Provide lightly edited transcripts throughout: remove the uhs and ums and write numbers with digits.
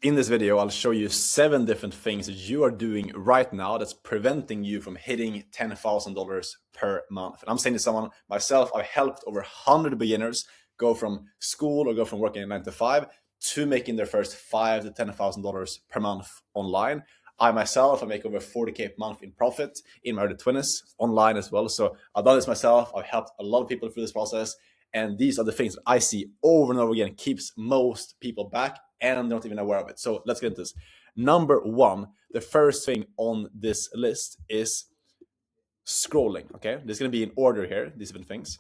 In this video, I'll show you 7 different things that you are doing right now that's preventing you from hitting $10,000 per month. And I'm saying to someone, myself, I've helped over 100 beginners go from school or go from working at 9 to 5 to making their first $5,000 to $10,000 per month online. I myself, I make over 40K per month in profit in my early 20s online as well. So I've done this myself. I've helped a lot of people through this process. And these are the things that I see over and over again keeps most people back and I'm not even aware of it. So let's get into this. Number 1, the first thing on this list is scrolling. Okay, there's going to be in order here, these different things,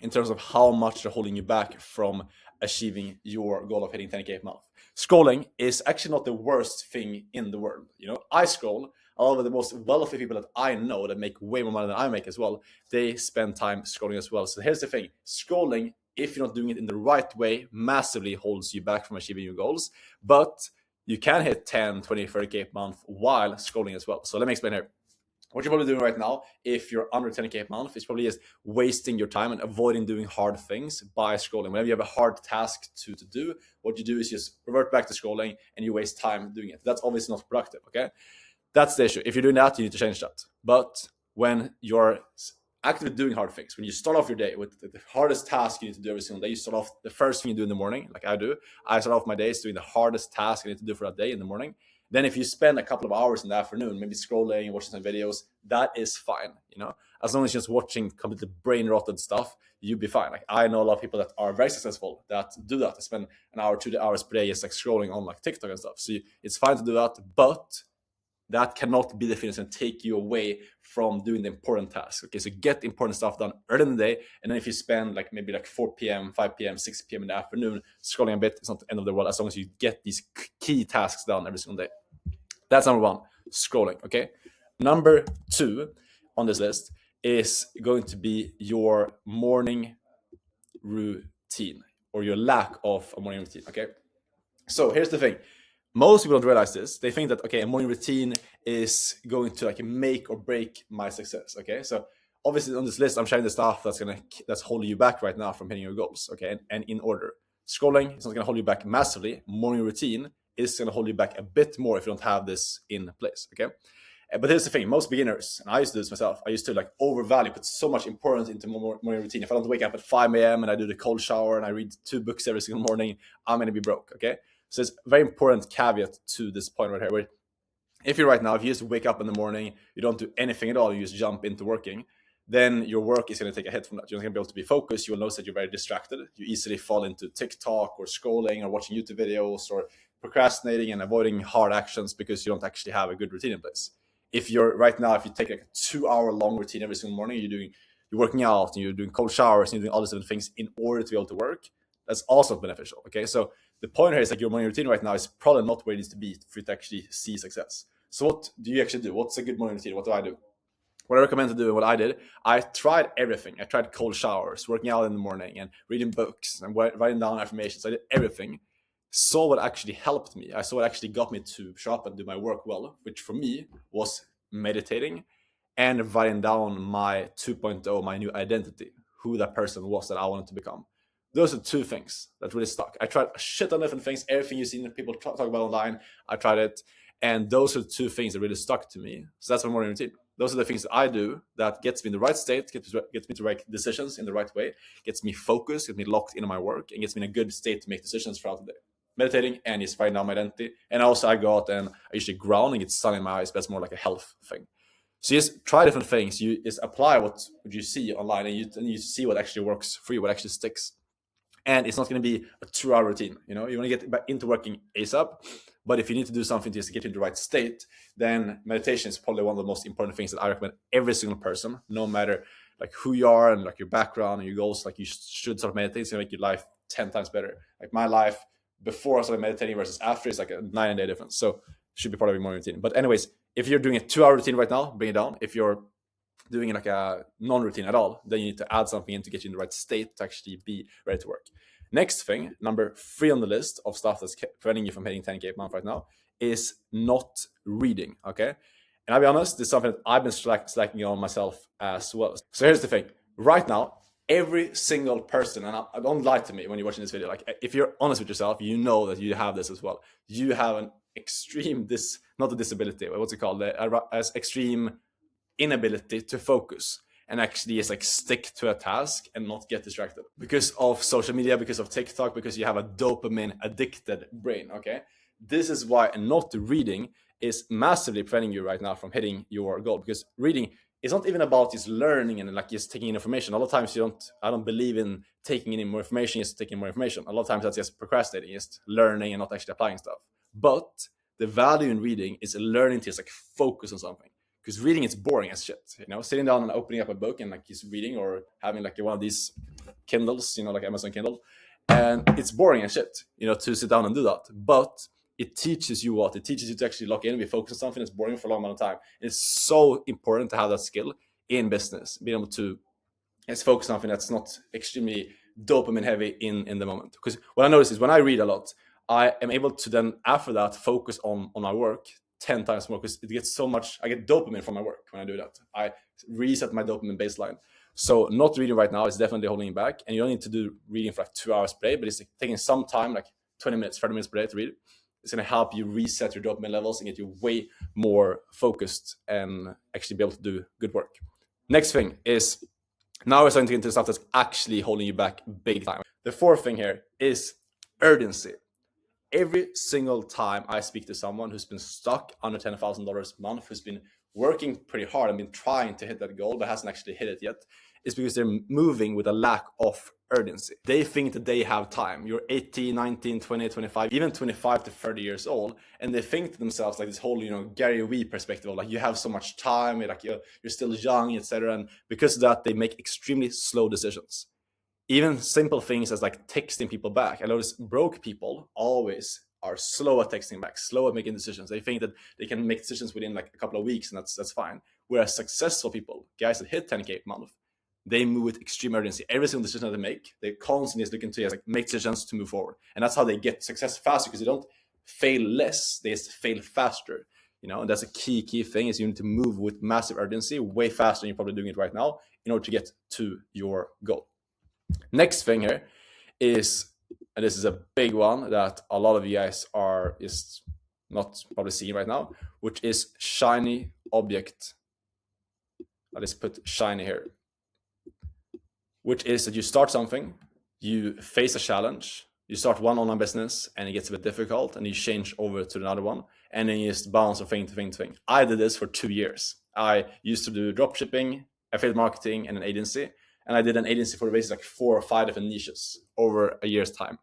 in terms of how much they're holding you back from achieving your goal of hitting 10K a month. Scrolling is actually not the worst thing in the world. You know, I scroll. All of the most wealthy people that I know that make way more money than I make as well, they spend time scrolling as well. So here's the thing. Scrolling, if you're not doing it in the right way, massively holds you back from achieving your goals. But you can hit 10, 20, 30K a month while scrolling as well. So let me explain here. What you're probably doing right now, if you're under 10K a month, is probably just wasting your time and avoiding doing hard things by scrolling. Whenever you have a hard task to do, what you do is just revert back to scrolling and you waste time doing it. That's obviously not productive, okay? That's the issue. If you're doing that, you need to change that. But when you're actively doing hard things, when you start off your day with the hardest task you need to do every single day, you start off the first thing you do in the morning, like I do. I start off my days doing the hardest task I need to do for that day in the morning. Then if you spend a couple of hours in the afternoon, maybe scrolling, watching some videos, that is fine. You know, as long as you're just watching completely brain rotted stuff, you'll be fine. Like I know a lot of people that are very successful that do that. They spend an hour, 2 hours per day just like scrolling on like TikTok and stuff. So it's fine to do that, but that cannot be the thing that's going to take you away from doing the important tasks. Okay, so get important stuff done early in the day, and then if you spend like maybe like 4 p.m., 5 p.m., 6 p.m. in the afternoon scrolling a bit, it's not the end of the world as long as you get these key tasks done every single day. That's number 1, scrolling. Okay, number 2 on this list is going to be your morning routine or your lack of a morning routine. Okay, so here's the thing. Most people don't realize this. They think that, okay, a morning routine is going to like make or break my success. Okay, so obviously on this list, I'm sharing the stuff that's holding you back right now from hitting your goals. Okay, and in order, scrolling is not going to hold you back massively. Morning routine is going to hold you back a bit more if you don't have this in place. Okay, but here's the thing: most beginners, and I used to do this myself, I used to like overvalue, put so much importance into morning routine. If I don't wake up at 5 a.m. and I do the cold shower and I read 2 books every single morning, I'm going to be broke. Okay. So it's a very important caveat to this point right here, where if you just wake up in the morning, you don't do anything at all, you just jump into working, then your work is going to take a hit from that. You're not going to be able to be focused. You will notice that you're very distracted. You easily fall into TikTok or scrolling or watching YouTube videos or procrastinating and avoiding hard actions because you don't actually have a good routine in place. If you take like a 2-hour long routine every single morning, you're working out and you're doing cold showers and you're doing all these different things in order to be able to work, that's also beneficial. Okay, so the point here is like your morning routine right now is probably not where it needs to be for you to actually see success. So what do you actually do? What's a good morning routine? What do I do? What I recommend to do and what I did, I tried everything. I tried cold showers, working out in the morning, and reading books and writing down affirmations. I did everything. Saw what actually helped me. I saw what actually got me to show up and do my work well, which for me was meditating and writing down my 2.0, my new identity, who that person was that I wanted to become. Those are 2 things that really stuck. I tried a shit ton of different things. Everything you see people talk about online, I tried it. And those are 2 things that really stuck to me. So that's my morning routine. Those are the things that I do that gets me in the right state, gets me to make decisions in the right way, gets me focused, gets me locked into my work, and gets me in a good state to make decisions throughout the day. Meditating and just finding out my identity. And also I go out and I usually ground and get sun in my eyes, but that's more like a health thing. So you just try different things. You just apply what you see online and you see what actually works for you, what actually sticks. And it's not going to be a 2-hour routine. You want to get back into working ASAP. But if you need to do something just to get into the right state, then meditation is probably one of the most important things that I recommend every single person, no matter like who you are and like your background and your goals. Like you should start meditating. It's going to make your life 10 times better. Like my life before I started meditating versus after is like a 9-day difference. So it should be part of your morning routine. But anyways, if you're doing a 2-hour routine right now, bring it down. If you're doing like a non-routine at all, then you need to add something in to get you in the right state to actually be ready to work. Next thing, number 3 on the list of stuff that's preventing you from hitting 10K a month right now is not reading. Okay, and I'll be honest, this is something that I've been slacking on myself as well. So here's the thing: right now, Every single person, and I don't lie to me when you're watching this video, like if you're honest with yourself, you know that you have this as well. You have an extreme, not a disability, but what's it called, as extreme inability to focus and actually just like stick to a task and not get distracted because of social media, because of TikTok, because you have a dopamine addicted brain. Okay, this is why not reading is massively preventing you right now from hitting your goal, because reading is not even about just learning and like just taking in information. A lot of times I don't believe in taking in more information, just taking more information. A lot of times that's just procrastinating, just learning and not actually applying stuff. But the value in reading is learning to just like focus on something, because reading is boring as shit. Sitting down and opening up a book and like just reading, or having like one of these Kindles, like Amazon Kindle, and it's boring as shit, to sit down and do that. But it teaches you what? It teaches you to actually lock in and be focused on something that's boring for a long amount of time. It's so important to have that skill in business, being able to focus on something that's not extremely dopamine heavy in the moment. Because what I notice is when I read a lot, I am able to then after that focus on my work 10 times more, because it gets so much, I get dopamine from my work when I do that. I reset my dopamine baseline. So not reading right now is definitely holding you back, and you don't need to do reading for like 2 hours per day, but it's like taking some time, like 20 minutes, 30 minutes per day to read. It's going to help you reset your dopamine levels and get you way more focused and actually be able to do good work. Next thing is, now we're starting to get into stuff that's actually holding you back big time. The fourth thing here is urgency. Every single time I speak to someone who's been stuck under $10,000 a month, who's been working pretty hard and been trying to hit that goal but hasn't actually hit it yet, is because they're moving with a lack of urgency. They think that they have time. You're 18, 19, 20, 25, even 25 to 30 years old, and they think to themselves like this whole, Gary Vee perspective of like, you have so much time, like you're still young, etc. And because of that, they make extremely slow decisions. Even simple things as like texting people back. I notice broke people always are slow at texting back, slow at making decisions. They think that they can make decisions within like a couple of weeks, and that's fine. Whereas successful people, guys that hit 10K a month, they move with extreme urgency. Every single decision that they make, they constantly looking to like make decisions to move forward. And that's how they get success faster, because they don't fail less, they just fail faster. And that's a key thing, is you need to move with massive urgency, way faster than you're probably doing it right now, in order to get to your goal. Next thing here is, and this is a big one that a lot of you guys are just not probably seeing right now, which is shiny object. I'll just put shiny here, which is that you start something, you face a challenge, you start one online business and it gets a bit difficult, and you change over to another one, and then you just bounce from thing to thing to thing. I did this for 2 years. I used to do drop shipping, affiliate marketing, and an agency. And I did an agency for basically like 4 or 5 different niches over a year's time.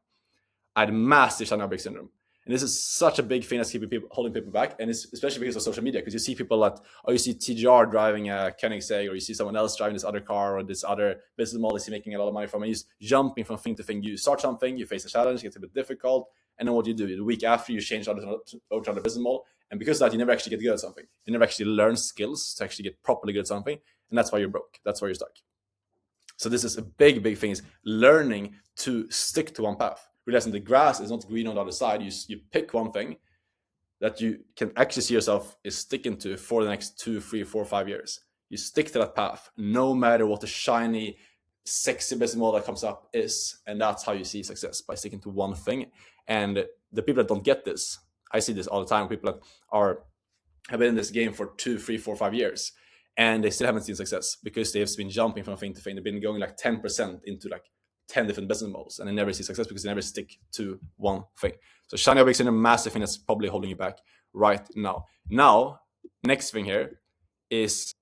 I had massive shiny object syndrome. And this is such a big thing that's holding people back. And it's especially because of social media, because you see people you see TGR driving a Koenigsegg, or you see someone else driving this other car or this other business model is making a lot of money from, and you're just jumping from thing to thing. You start something, you face a challenge, it gets a bit difficult, and then what do? The week after, you change over to another business model. And because of that, you never actually get good at something. You never actually learn skills to actually get properly good at something. And that's why you're broke. That's why you're stuck. So this is a big thing, is learning to stick to one path. Realizing the grass is not green on the other side. You pick one thing that you can actually see yourself is sticking to for the next 2, 3, 4, 5 years. You stick to that path, no matter what the shiny, sexy business model that comes up is. And that's how you see success, by sticking to one thing. And the people that don't get this, I see this all the time. People that have been in this game for 2, 3, 4, 5 years, and they still haven't seen success because they've been jumping from thing to thing. They've been going like 10% into like 10 different business models, and they never see success because they never stick to one thing. So shiny objects are a massive thing that's probably holding you back right now. Now, next thing here is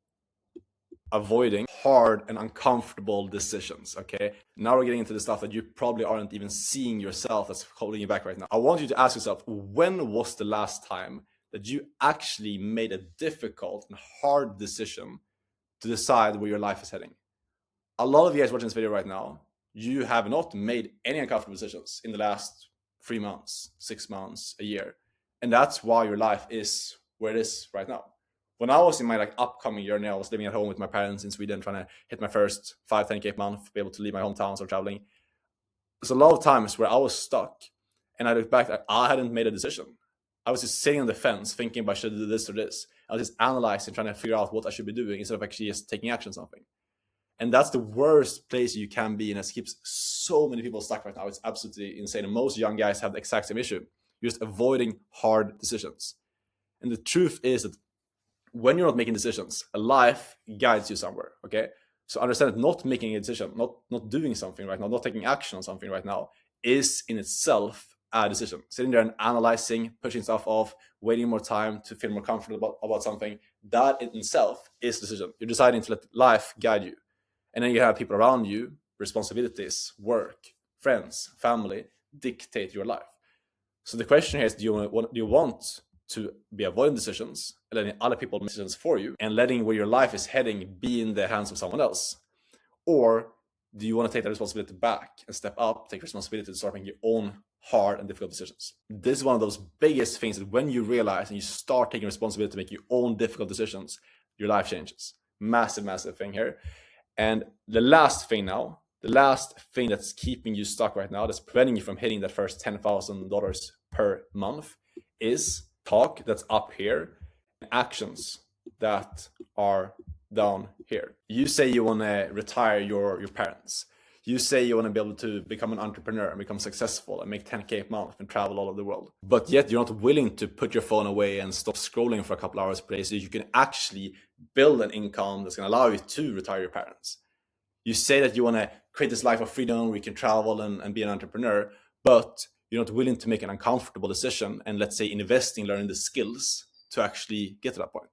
avoiding hard and uncomfortable decisions. Okay, now we're getting into the stuff that you probably aren't even seeing yourself that's holding you back right now. I want you to ask yourself, when was the last time that you actually made a difficult and hard decision to decide where your life is heading? A lot of you guys watching this video right now, you have not made any uncomfortable decisions in the last 3 months, 6 months, a year. And that's why your life is where it is right now. When I was in my upcoming journey, I was living at home with my parents in Sweden, trying to hit my first 5, 10K a month, be able to leave my hometown, start traveling. There's a lot of times where I was stuck, and I look back, I hadn't made a decision. I was just sitting on the fence thinking about should I do this or this. I was just analyzing, trying to figure out what I should be doing instead of actually just taking action on something. And that's the worst place you can be, and it keeps so many people stuck right now. It's absolutely insane. And most young guys have the exact same issue. You're just avoiding hard decisions. And the truth is that when you're not making decisions, a life guides you somewhere, okay? So understand that not making a decision, not doing something right now, not taking action on something right now is in itself a decision. Sitting there and analyzing, pushing stuff off, waiting more time to feel more comfortable about something, that in itself is a decision. You're deciding to let life guide you. And then you have people around you, responsibilities, work, friends, family, dictate your life. So the question here is, do you want to be avoiding decisions, letting other people make decisions for you, and letting where your life is heading be in the hands of someone else? Or do you want to take that responsibility back and step up, take responsibility to start making your own hard and difficult decisions? This is one of those biggest things that when you realize and you start taking responsibility to make your own difficult decisions, your life changes. Massive, massive thing here. And the last thing that's keeping you stuck right now, that's preventing you from hitting that first $10,000 per month, is talk that's up here, and actions that are down here. You say you want to retire your parents. You say you want to be able to become an entrepreneur and become successful and make 10K a month and travel all over the world. But yet you're not willing to put your phone away and stop scrolling for a couple hours per day so you can actually build an income that's going to allow you to retire your parents. You say that you want to create this life of freedom where you can travel and be an entrepreneur, but you're not willing to make an uncomfortable decision and, let's say, invest in learning the skills to actually get to that point.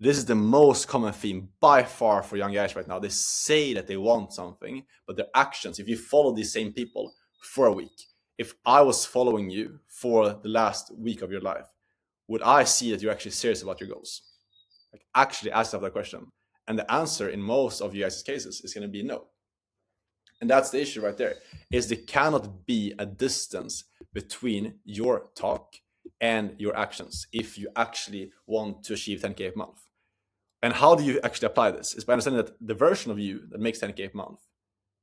This is the most common theme by far for young guys right now. They say that they want something, but their actions, if you follow these same people for a week, if I was following you for the last week of your life, would I see that you're actually serious about your goals? Like, actually ask yourself that question. And the answer in most of you guys' cases is going to be no. And that's the issue right there, is there cannot be a distance between your talk and your actions if you actually want to achieve 10K a month. And how do you actually apply this? Is by understanding that the version of you that makes 10K a month,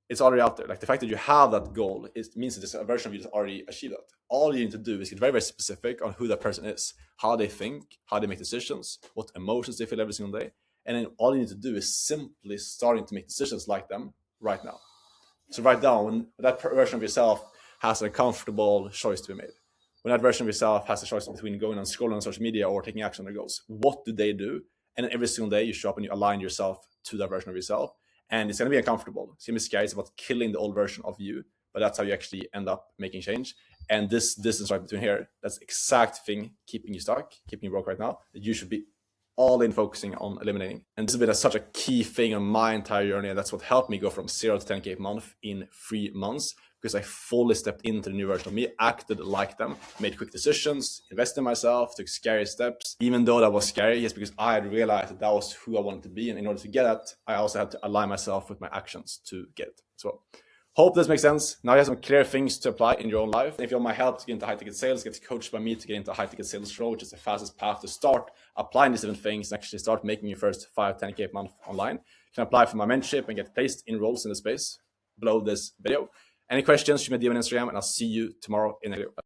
it's already out there. Like, the fact that you have that goal, it means that there's a version of you that's already achieved that. All you need to do is get very, very specific on who that person is, how they think, how they make decisions, what emotions they feel every single day. And then all you need to do is simply starting to make decisions like them right now. So write down when that version of yourself has a comfortable choice to be made. When that version of yourself has a choice between going and scrolling on social media or taking action on their goals, what do they do? And then every single day you show up and you align yourself to that version of yourself. And it's going to be uncomfortable. It's going to be scary. It's about killing the old version of you, but that's how you actually end up making change. And this distance right between here, that's the exact thing keeping you stuck, keeping you broke right now, that you should be all in focusing on eliminating. And this has been such a key thing on my entire journey. And that's what helped me go from 0 to 10K a month in 3 months, because I fully stepped into the new version of me, acted like them, made quick decisions, invested in myself, took scary steps, even though that was scary, just because I had realized that that was who I wanted to be. And in order to get that, I also had to align myself with my actions to get it as well. Hope this makes sense. Now you have some clear things to apply in your own life. If you want my help to get into high ticket sales, get coached by me to get into high ticket sales role, which is the fastest path to start applying these different things and actually start making your first 5, 10K a month online. You can apply for my mentorship and get placed in roles in the space below this video. Any questions, shoot me a DM on Instagram, and I'll see you tomorrow in a video.